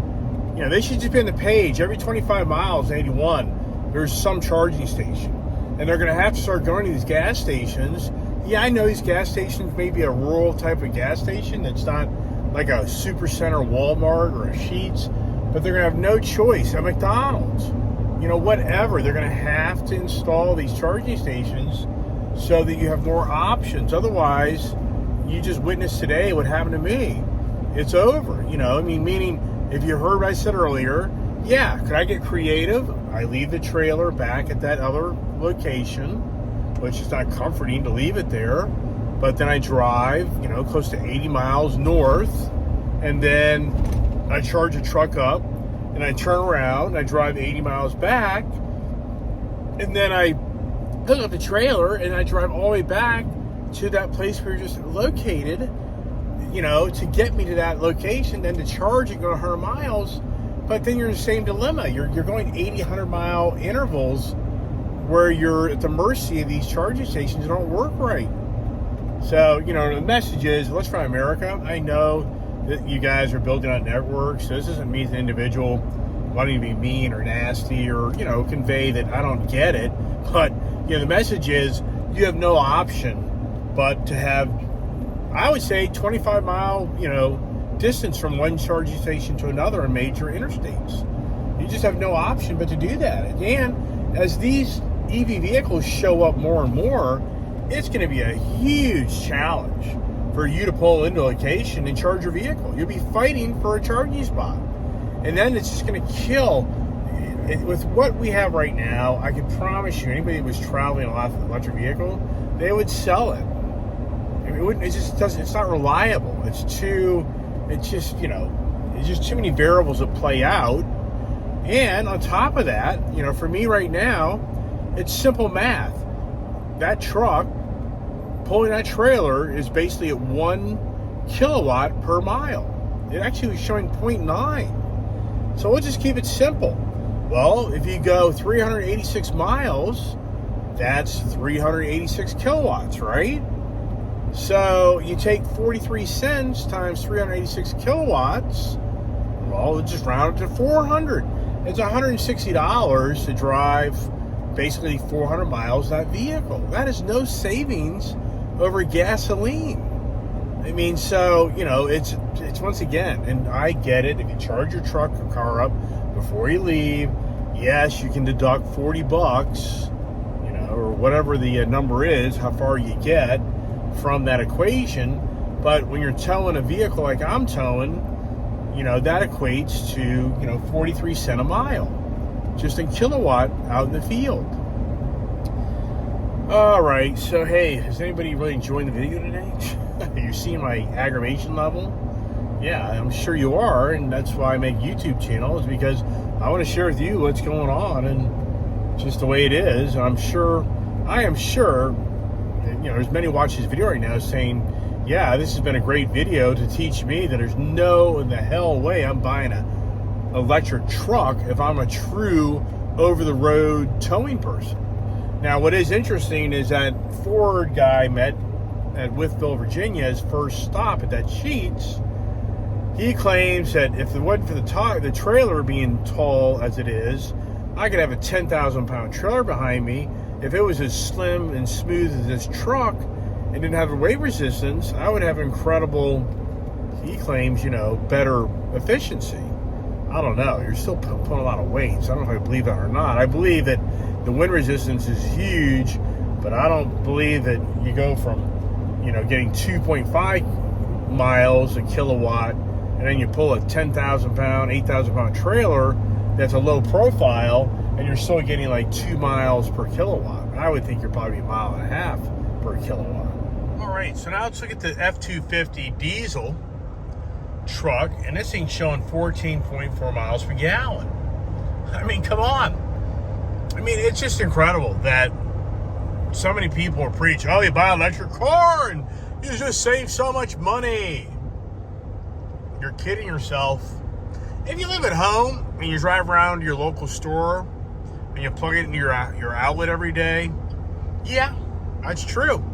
You know, they should just be on the page. Every 25 miles, 81, there's some charging station. And they're going to have to start going to these gas stations. Yeah, I know these gas stations may be a rural type of gas station that's not like a Supercenter, Walmart, or a Sheetz, but they're going to have no choice. At McDonald's, you know, whatever, they're going to have to install these charging stations so that you have more options. Otherwise, you just witnessed today what happened to me. It's over, you know. I mean, meaning, if you heard what I said earlier, yeah, could I get creative? I leave the trailer back at that other location, which is not comforting to leave it there. But then I drive, you know, close to 80 miles north, and then I charge a truck up, and I turn around, and I drive 80 miles back, and then I hook up the trailer, and I drive all the way back to that place where you're just located, you know, to get me to that location, then to charge and go 100 miles. But then you're in the same dilemma. You're going 80, 100 mile intervals where you're at the mercy of these charging stations that don't work right. So, you know, the message is, Electrify America. I know that you guys are building on networks. So this doesn't mean as an individual wanting to be mean or nasty or, you know, convey that I don't get it. But, you know, the message is you have no option but to have, I would say, 25 mile, you know, distance from one charging station to another on major interstates. You just have no option but to do that. And as these EV vehicles show up more and more, it's going to be a huge challenge for you to pull into a location and charge your vehicle. You'll be fighting for a charging spot. And then it's just going to kill. With what we have right now, I can promise you, anybody that was traveling a lot with an electric vehicle, they would sell it. I mean, it wouldn't, it just doesn't, it's not reliable. It's just, you know, it's just too many variables that play out. And on top of that, you know, for me right now, it's simple math. That truck pulling that trailer is basically at 1 kilowatt per mile. It actually was showing 0.9. So we'll just keep it simple. Well, if you go 386 miles, that's 386 kilowatts, right? So you take 43 cents times 386 kilowatts, well, just round it to 400. It's $160 to drive basically 400 miles that vehicle. That is no savings over gasoline. I mean, so, you know, it's once again, and I get it, if you charge your truck or car up before you leave, yes, you can deduct $40, you know, or whatever the number is, how far you get from that equation. But when you're towing a vehicle like I'm towing, you know, that equates to, you know, 43 cents a mile, just in kilowatt out in the field. All right, so hey, is anybody really enjoying the video today? Are you seeing my aggravation level? Yeah, I'm sure you are, and that's why I make YouTube channels, because I want to share with you what's going on and just the way it is. And I am sure, you know, there's many watching this video right now saying, yeah, this has been a great video to teach me that there's no in the hell way I'm buying an electric truck if I'm a true over-the-road towing person. Now, what is interesting is that Ford guy met at Wytheville, Virginia, his first stop at that Sheetz. He claims that if it wasn't for the trailer being tall as it is, I could have a 10,000-pound trailer behind me. If it was as slim and smooth as this truck and didn't have the weight resistance, I would have incredible, he claims, you know, better efficiency. I don't know. You're still putting a lot of weight, so I don't know if I believe that or not. I believe that the wind resistance is huge, but I don't believe that you go from, you know, getting 2.5 miles a kilowatt, and then you pull a 10,000-pound, 8,000-pound trailer that's a low profile, and you're still getting like 2 miles per kilowatt. I would think you're probably 1.5 miles per kilowatt. All right, so now let's look at the F-150 diesel truck, and this thing's showing 14.4 miles per gallon. I mean, come on. I mean, it's just incredible that so many people are preaching, oh, you buy an electric car and you just save so much money. You're kidding yourself. If you live at home and you drive around to your local store and you plug it into your outlet every day, yeah, that's true.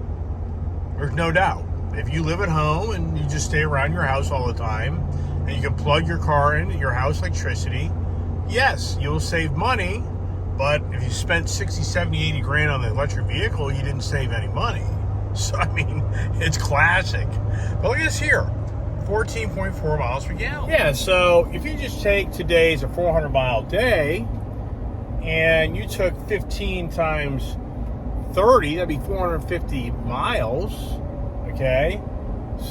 There's no doubt. if you live at home and you just stay around your house all the time, and you can plug your car into your house electricity, yes, you'll save money. But if you spent 60, 70, 80 grand on the electric vehicle, you didn't save any money. So, I mean, it's classic. But look at this here, 14.4 miles per gallon. Yeah, so if you just take today's a 400-mile day, and you took 15 times 30, that'd be 450 miles, okay?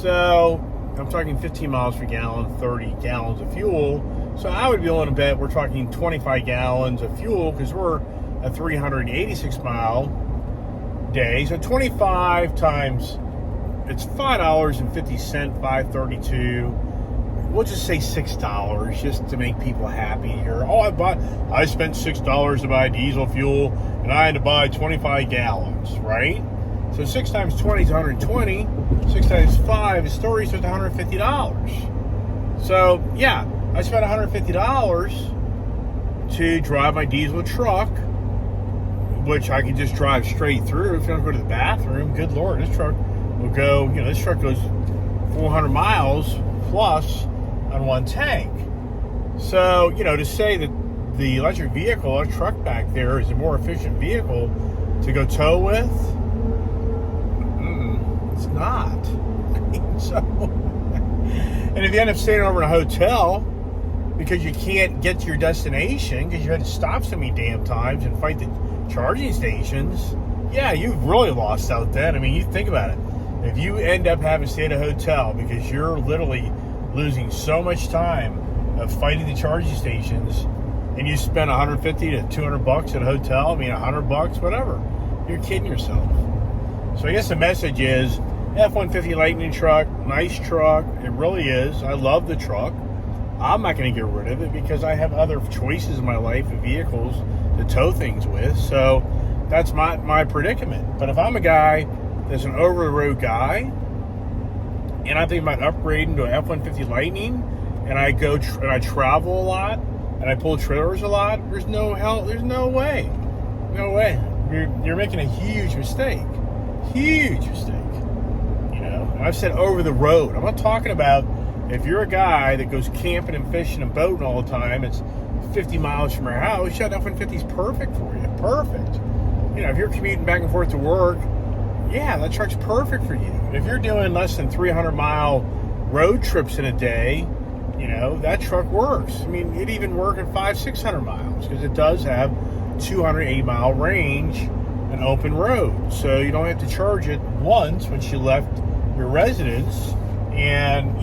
So, I'm talking 15 miles per gallon, 30 gallons of fuel. So I would be willing to bet we're talking 25 gallons of fuel because we're a 386-mile day. So 25 times, it's $5.50, $5.32. We'll just say $6 just to make people happy here. Oh, I spent $6 to buy diesel fuel and I had to buy 25 gallons, right? So 6 times 20 is 120. 6 times 5 is 30, so it's $150. So, yeah, I spent $150 to drive my diesel truck, which I can just drive straight through. If I don't go to the bathroom, good Lord, this truck will go, this truck goes 400 miles plus on one tank. So, to say that the electric vehicle, our truck back there, is a more efficient vehicle to go tow with, it's not. So, and if you end up staying over in a hotel because you can't get to your destination because you had to stop so many damn times and fight the charging stations, yeah, you've really lost out then. I mean, you think about it. If you end up having to stay at a hotel because you're literally losing so much time of fighting the charging stations, and you spend $150 to $200 at a hotel, I mean, $100, whatever, you're kidding yourself. So I guess the message is, F-150 Lightning truck, nice truck. It really is. I love the truck. I'm not going to get rid of it because I have other choices in my life of vehicles to tow things with. So that's my predicament. But if I'm a guy that's an over-the-road guy, and I'm thinking about upgrading to an F-150 Lightning, and I go and I travel a lot, and I pull trailers a lot, there's no way. No way. You're making a huge mistake. Huge mistake. I've said over the road. I'm not talking about if you're a guy that goes camping and fishing and boating all the time, it's 50 miles from your house, that F-150 is perfect for you. Perfect. If you're commuting back and forth to work, yeah, that truck's perfect for you. If you're doing less than 300-mile road trips in a day, that truck works. I mean, it'd even work at 500-600 miles because it does have 280-mile range and open road. So you don't have to charge it once when you left your residence, and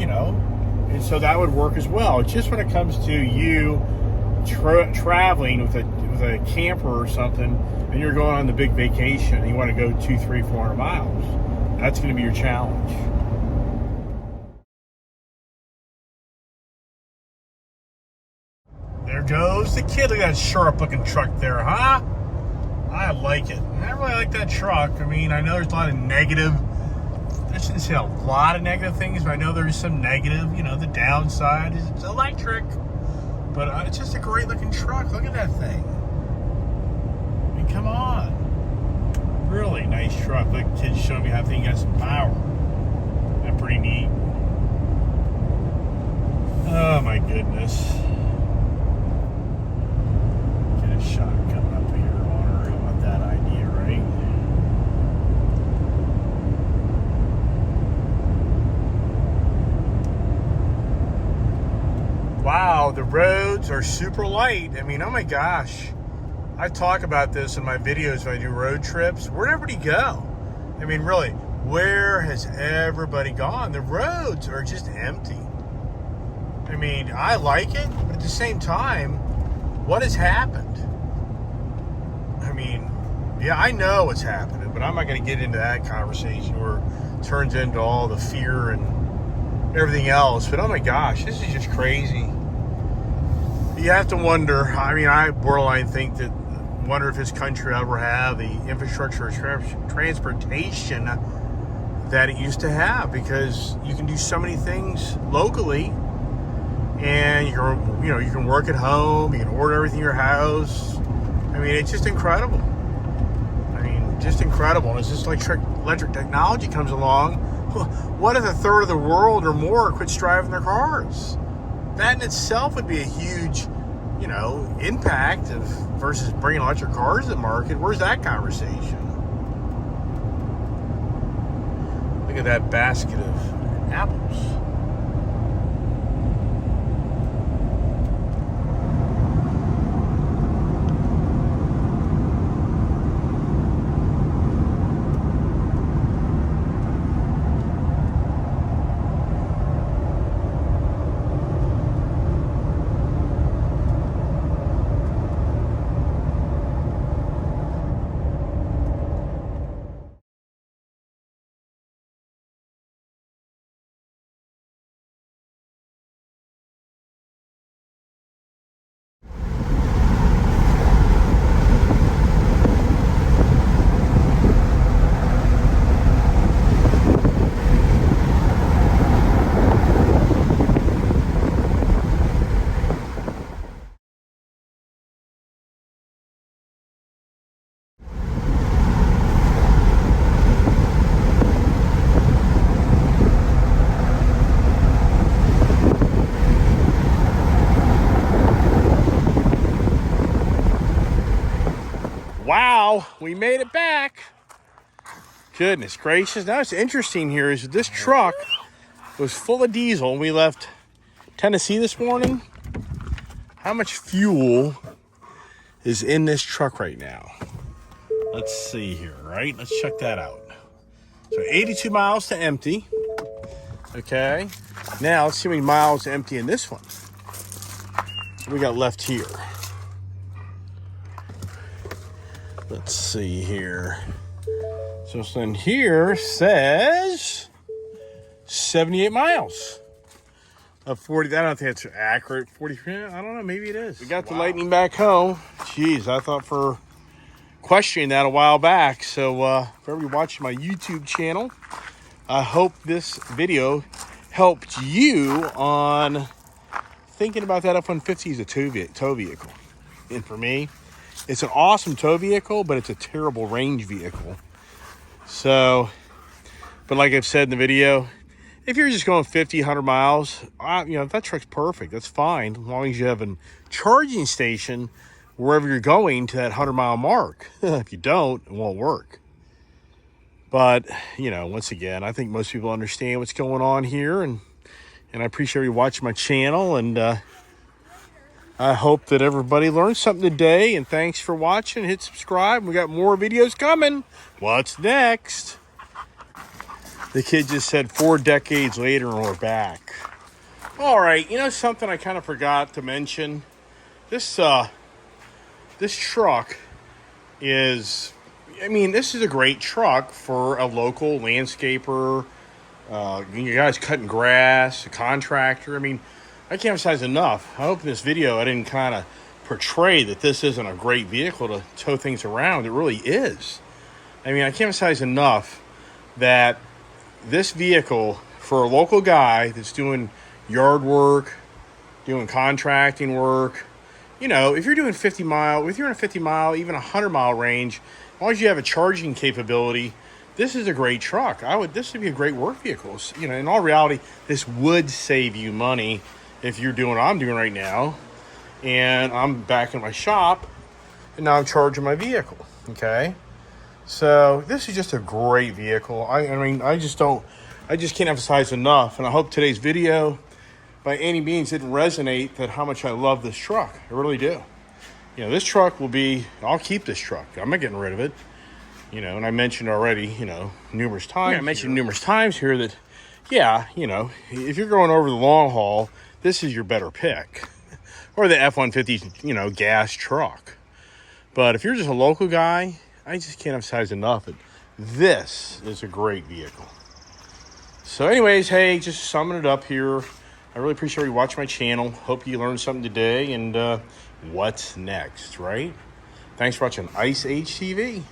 so that would work as well. It's just when it comes to you traveling with a camper or something, and you're going on the big vacation, and you want to go 200, 300, 400 miles. That's going to be your challenge. There goes the kid. Look at that sharp-looking truck there, huh? I like it. I really like that truck. I mean, I know there's a lot of negative. I shouldn't say a lot of negative things, but I know there's some negative. The downside is it's electric. But it's just a great looking truck. Look at that thing. I mean, come on. Really nice truck. Look, kids showing me how the thing got some power. That's pretty neat. Oh my goodness. Get a shot coming up here on her. How about that idea, right? Wow, the roads are super light. I mean, oh my gosh. I talk about this in my videos when I do road trips. Where'd everybody go? I mean, really, where has everybody gone? The roads are just empty. I mean, I like it, but at the same time, what has happened? I mean, yeah, I know what's happening, but I'm not going to get into that conversation where it turns into all the fear and everything else. But oh my gosh, this is just crazy. You have to wonder. I mean, I borderline think that, wonder if this country will ever have the infrastructure of transportation that it used to have, because you can do so many things locally, and you can work at home, you can order everything in your house. I mean, it's just incredible. I mean, just incredible. And it's just like electric technology comes along, What if a third of the world or more quits driving their cars? That in itself would be a huge, impact versus bringing electric cars to the market. Where's that conversation? Look at that basket of apples. Wow, we made it back. Goodness gracious. Now what's interesting here is that this truck was full of diesel. We left Tennessee this morning. How much fuel is in this truck right now? Let's see here, right? Let's check that out. So 82 miles to empty. Okay. Now let's see how many miles to empty in this one. What we got left here? Let's see here. So in here says 78 miles of 40. I don't think it's accurate. 40. I don't know. Maybe it is. We got the Lightning back home. Jeez, I thought for questioning that a while back. So for everybody watching my YouTube channel, I hope this video helped you on thinking about that F-150 as a tow vehicle. And for me, it's an awesome tow vehicle, but it's a terrible range vehicle. So, but like I've said in the video, if you're just going 50, 100 miles, that truck's perfect. That's fine, as long as you have a charging station wherever you're going to that 100-mile mark. If you don't, it won't work. But, once again, I think most people understand what's going on here, and I appreciate you watching my channel, and I hope that everybody learned something today, and thanks for watching. Hit subscribe. We got more videos coming. What's next? The kid just said 4 decades later and we're back. All right, something I kind of forgot to mention. This truck is, this is a great truck for a local landscaper, you guys cutting grass, a contractor. I can't emphasize enough. I hope in this video I didn't kind of portray that this isn't a great vehicle to tow things around. It really is. I can't emphasize enough that this vehicle, for a local guy that's doing yard work, doing contracting work, if you're doing 50 mile, if you're in a 50 mile, even 100 mile range, as long as you have a charging capability, this is a great truck. This would be a great work vehicle. In all reality, this would save you money if you're doing what I'm doing right now, and I'm back in my shop, and now I'm charging my vehicle, okay? So this is just a great vehicle. I just can't emphasize enough, and I hope today's video, by any means, didn't resonate that how much I love this truck. I really do. This truck I'll keep this truck. I'm not getting rid of it. And I mentioned already, numerous times. I mentioned numerous times here that, if you're going over the long haul, this is your better pick. Or the F-150, gas truck. But if you're just a local guy, I just can't emphasize enough that this is a great vehicle. So anyways, hey, just summing it up here. I really appreciate you watching my channel. Hope you learned something today, and what's next, right? Thanks for watching Ice Age TV.